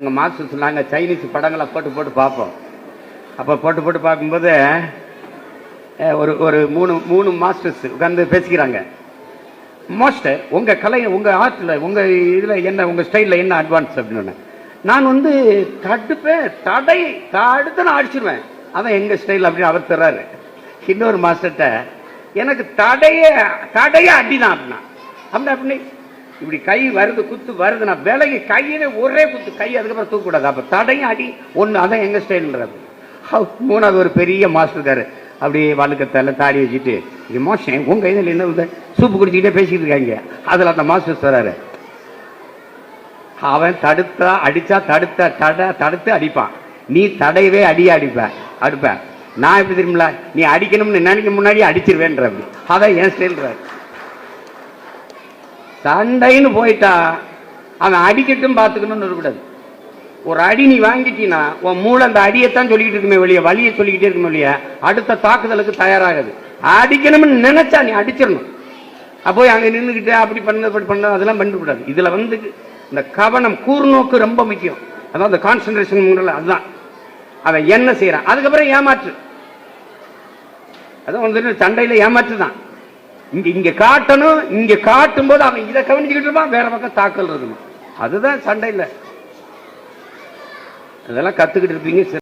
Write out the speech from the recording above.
எங்கள் மாஸ்டர் சொன்னாங்க சைனீஸ் படங்களை போட்டு போட்டு பார்ப்போம். அப்போ போட்டு போட்டு பார்க்கும்போது ஒரு ஒரு மூணு மூணு மாஸ்டர்ஸ் உட்காந்து பேசிக்கிறாங்க. மாஸ்டர், உங்கள் கலை, உங்கள் ஆர்ட்டில், உங்கள் இதில் என்ன, உங்கள் ஸ்டைலில் என்ன அட்வான்ஸ் அப்படின்னு. நான் வந்து தடுப்பேன், தடுத்து நான் அடிச்சிருவேன், அதான் எங்கள் ஸ்டைல் அப்படின்னு அவர் தர்றாரு. இன்னொரு மாஸ்டர்கிட்ட எனக்கு தடைய அடிதான் அப்படின்னா. அப்படி இப்படி கை வருது, குத்து வருது, நான் விலகி கையிலே ஒரே குத்து, கை அதுக்கப்புறம் தூக்கக்கூடாது, அப்போ தடையும் அடி ஒன்று, அதான் எங்கள் ஸ்டைல்ன்றது. மூணாவது ஒரு பெரிய மாஸ்டர் இருக்காரு, அப்படியே வழுக்கத்தால தாடி வச்சுட்டு, இது மோசம் உங்க இதில் என்ன சூப்பு குடிச்சுக்கிட்டே பேசிக்கிட்டு இருக்காங்க. அதில் அந்த மாஸ்டர் சொல்றாரு, அவன் தடுத்தா அடிச்சா தடுத்து அடிப்பான், நீ தடையவே அடிப்ப. நான் எப்படி தெரியுமில, நீ அடிக்கணும்னு நினைக்க முன்னாடி அடிச்சிருவேன்ற, அதான் என் ஸ்டைல்ன்றார். சண்டைன்னு போயிட்டா அவன் அடிக்கட்டும் பார்த்துக்கணும்னு இருக்கக்கூடாது. ஒரு அடி நீ வாங்கிட்டீன்னா உன் மூளை அந்த அடியைத்தான் சொல்லிக்கிட்டு இருக்குமே வெளியே, வலியை சொல்லிக்கிட்டே இருக்குமே வெளியே, அடுத்த தாக்குதலுக்கு தயாராகுது. அடிக்கணும்னு நினைச்சா நீ அடிச்சிடணும். அப்போ அங்கே நின்றுக்கிட்டு அப்படி பண்ண அதெல்லாம் பண்ணக்கூடாது. இதுல வந்து இந்த கவனம், கூர்நோக்கு ரொம்ப முக்கியம். அதான் இந்த கான்சன்ட்ரேஷன், அதுதான் அவன் என்ன செய்யறான். அதுக்கப்புறம் ஏமாற்று, அதான் வந்து சண்டையில ஏமாற்று தான். இங்க காட்டணும், இங்க காட்டும் போது அவன் இதை கவனிச்சுக்கிட்டு இருப்பான், வேற பக்கம் தாக்கல் இருக்கணும். அதுதான் சண்டையில். அதெல்லாம் கத்துக்கிட்டு இருப்பீங்க.